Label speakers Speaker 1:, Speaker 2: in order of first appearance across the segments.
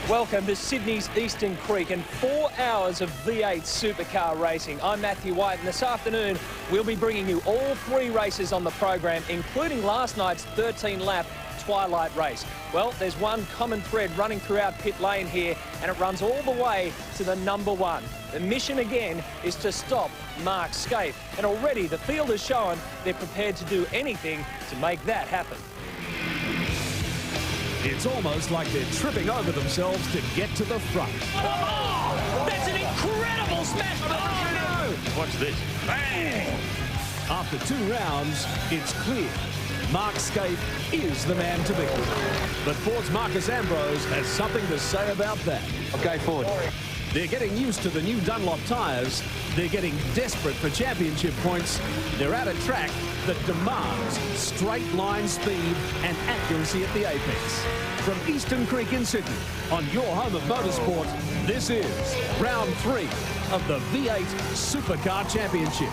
Speaker 1: Welcome to Sydney's Eastern Creek and 4 hours of V8 Supercar racing. I'm Matthew White, and this afternoon we'll be bringing you all 3 races on the program, including last night's 13-lap twilight race. Well, there's one common thread running throughout pit lane here, and it runs all the way to the number 1. The mission again is to stop Mark Skaife, and already the field has shown they're prepared to do anything to make that happen.
Speaker 2: It's almost like they're tripping over themselves to get to the front.
Speaker 1: Oh, that's an incredible smash! Oh, no!
Speaker 3: Watch this. Bang!
Speaker 2: After 2 rounds, it's clear Mark Skaife is the man to beat. But Ford's Marcus Ambrose has something to say about that.
Speaker 3: Okay, Ford.
Speaker 2: They're getting used to the new Dunlop tyres. They're getting desperate for championship points. They're at a track that demands straight line speed and accuracy at the apex. From Eastern Creek in Sydney, on your home of motorsport, this is round 3 of the V8 Supercar Championship.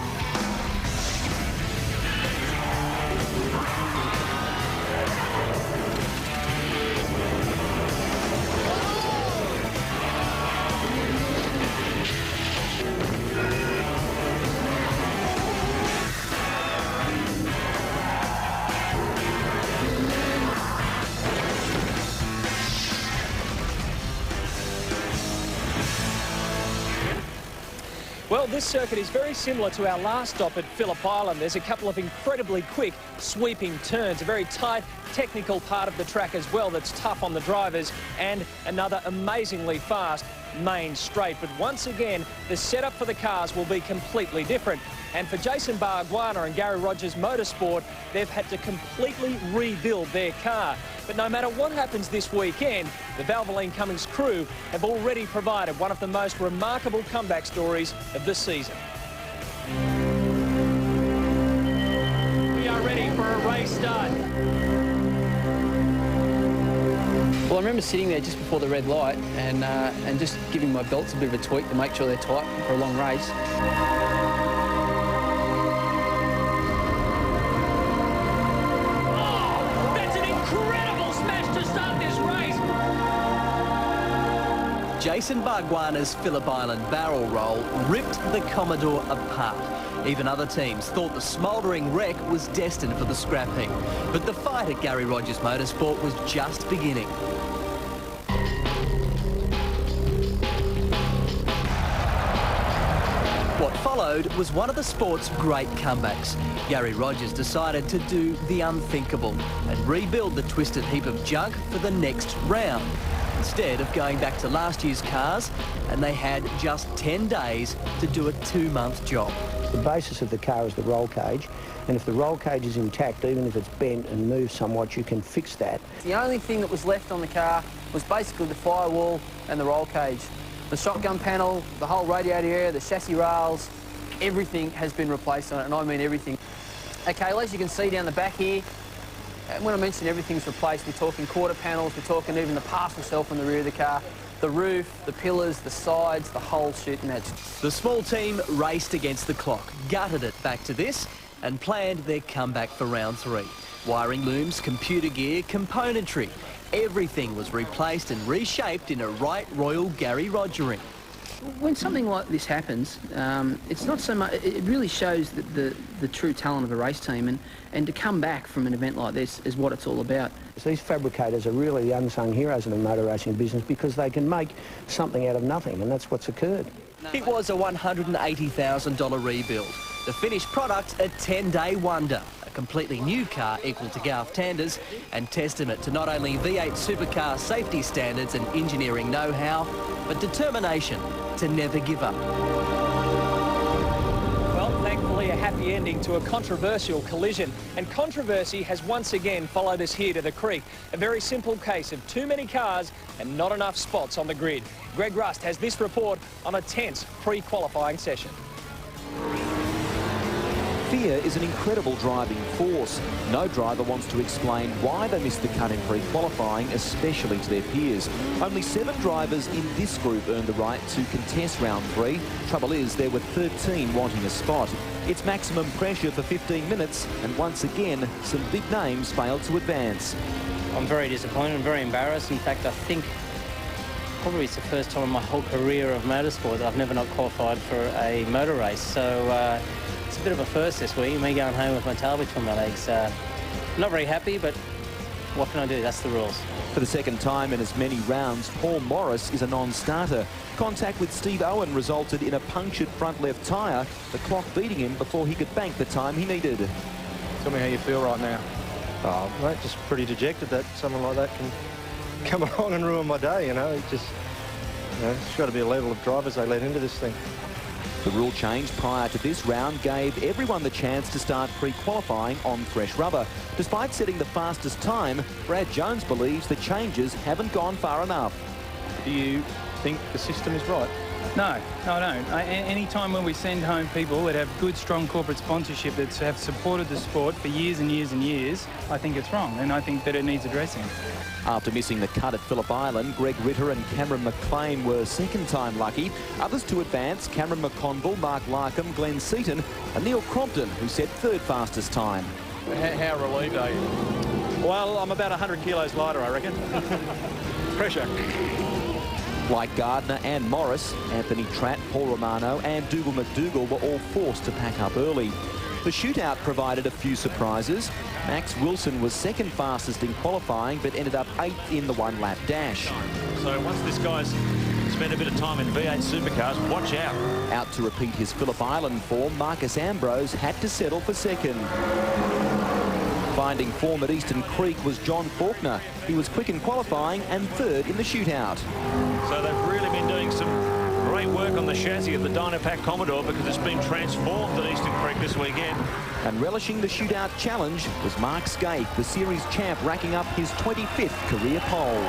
Speaker 1: Well, this circuit is very similar to our last stop at Phillip Island. There's a couple of incredibly quick sweeping turns, a very tight technical part of the track as well that's tough on the drivers, and another amazingly fast main straight. But once again, the setup for the cars will be completely different. And for Jason Bargwanna and Gary Rogers Motorsport, they've had to completely rebuild their car. But no matter what happens this weekend, the Valvoline Cummings crew have already provided one of the most remarkable comeback stories of the season. We are ready for a race start.
Speaker 4: Well, I remember sitting there just before the red light and just giving my belts a bit of a tweak to make sure they're tight for a long race. Jason Bargwanna's Phillip Island barrel roll ripped the Commodore apart. Even other teams thought the smouldering wreck was destined for the scrap heap. But the fight at Gary Rogers Motorsport was just beginning. What followed was one of the sport's great comebacks. Gary Rogers decided to do the unthinkable and rebuild the twisted heap of junk for the next round, instead of going back to last year's cars, and they had just 10 days to do a 2-month job.
Speaker 5: The basis of the car is the roll cage, and if the roll cage is intact, even if it's bent and moved somewhat, you can fix that.
Speaker 4: The only thing that was left on the car was basically the firewall and the roll cage. The shotgun panel, the whole radiator area, the chassis rails, everything has been replaced on it, and I mean everything. Okay, as you can see down the back here, and when I mention everything's replaced, we're talking quarter panels, we're talking even the parcel shelf on the rear of the car, the roof, the pillars, the sides, the whole shit match. The small team raced against the clock, gutted it back to this, and planned their comeback for round 3. Wiring looms, computer gear, componentry, everything was replaced and reshaped in a right royal Gary Rogering. When something like this happens, it's not so much, it really shows the true talent of a race team, and to come back from an event like this is what it's all about.
Speaker 5: These fabricators are really the unsung heroes in the motor racing business because they can make something out of nothing, and that's what's occurred.
Speaker 4: It was a $180,000 rebuild. The finished product, a 10-day wonder. A completely new car equal to Garth Tander's, and testament to not only V8 Supercar safety standards and engineering know-how, but determination to never give up.
Speaker 1: Well, thankfully a happy ending to a controversial collision, and controversy has once again followed us here to the creek. A very simple case of too many cars and not enough spots on the grid. Greg Rust has this report on a tense pre-qualifying session.
Speaker 6: Fear is an incredible driving force. No driver wants to explain why they missed the cut in pre-qualifying, especially to their peers. Only 7 drivers in this group earned the right to contest round 3. Trouble is, there were 13 wanting a spot. It's maximum pressure for 15 minutes, and once again, some big names failed to advance.
Speaker 7: I'm very disappointed and very embarrassed. In fact, I think probably it's the first time in my whole career of motorsport that I've never not qualified for a motor race. So it's a bit of a first this week, me going home with my tail between my legs. Not very happy, but what can I do? That's the rules.
Speaker 6: For the second time in as many rounds, Paul Morris is a non-starter. Contact with Steve Owen resulted in a punctured front left tyre, the clock beating him before he could bank the time he needed.
Speaker 3: Tell me how you feel right now.
Speaker 8: Oh, mate, just pretty dejected that someone like that can come along and ruin my day, you know. It just, you know, it's got to be a level of drivers they let into this thing.
Speaker 6: The rule change prior to this round gave everyone the chance to start pre-qualifying on fresh rubber. Despite setting the fastest time, Brad Jones believes the changes haven't gone far enough.
Speaker 8: Do you think the system is right?
Speaker 9: No, I don't. Any time when we send home people that have good, strong corporate sponsorship that have supported the sport for years and years and years, I think it's wrong, and I think that it needs addressing.
Speaker 6: After missing the cut at Phillip Island, Greg Ritter and Cameron McLean were second-time lucky. Others to advance, Cameron McConville, Mark Larkham, Glenn Seaton and Neil Crompton, who set third fastest time.
Speaker 3: How relieved are you?
Speaker 8: Well, I'm about 100 kilos lighter, I reckon. Pressure.
Speaker 6: Like Gardner and Morris, Anthony Tratt, Paul Romano and Dougal McDougall were all forced to pack up early. The shootout provided a few surprises. Max Wilson was second fastest in qualifying, but ended up 8th in the one-lap dash.
Speaker 10: So once this guy's spent a bit of time in V8 Supercars, watch out.
Speaker 6: Out to repeat his Phillip Island form, Marcus Ambrose had to settle for second. Finding form at Eastern Creek was John Faulkner. He was quick in qualifying and third in the shootout.
Speaker 10: So they've really been doing some great work on the chassis of the Dynapack Commodore because it's been transformed at Eastern Creek this weekend.
Speaker 6: And relishing the shootout challenge was Mark Skaife, the series champ, racking up his 25th career pole.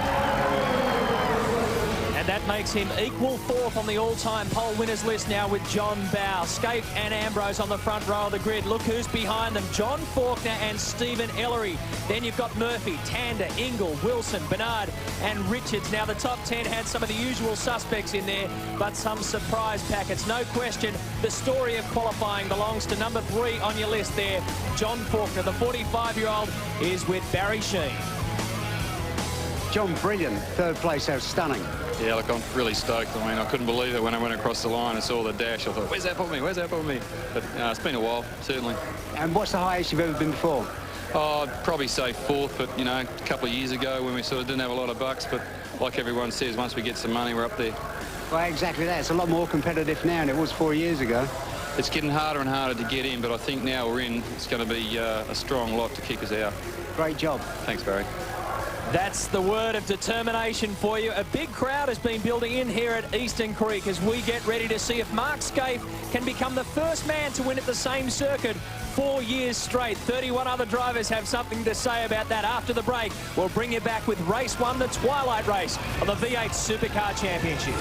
Speaker 1: And that makes him equal fourth on the all-time pole winners list now with John Bowe. Skaife and Ambrose on the front row of the grid. Look who's behind them. John Faulkner and Stephen Ellery. Then you've got Murphy, Tander, Ingle, Wilson, Bernard and Richards. Now the top 10 had some of the usual suspects in there, but some surprise packets. No question, the story of qualifying belongs to number 3 on your list there. John Faulkner, the 45-year-old, is with Barry Sheen.
Speaker 11: John, brilliant. Third place, that was stunning.
Speaker 12: Yeah, look, I'm really stoked. I mean, I couldn't believe it when I went across the line and saw the dash. I thought, where's that put me? Where's that put me? But it's been a while, certainly.
Speaker 11: And what's the highest you've ever been before?
Speaker 12: Oh, I'd probably say fourth, but, you know, a couple of years ago when we sort of didn't have a lot of bucks. But like everyone says, once we get some money, we're up there.
Speaker 11: Well, exactly that. It's a lot more competitive now than it was 4 years ago.
Speaker 12: It's getting harder and harder to get in, but I think now we're in, it's going to be a strong lot to kick us out.
Speaker 11: Great job.
Speaker 12: Thanks, Barry.
Speaker 1: That's the word of determination for you. A big crowd has been building in here at Eastern Creek as we get ready to see if Mark Skaife can become the first man to win at the same circuit 4 years straight. 31 other drivers have something to say about that. After the break, we'll bring you back with Race 1, the Twilight Race of the V8 Supercar Championship.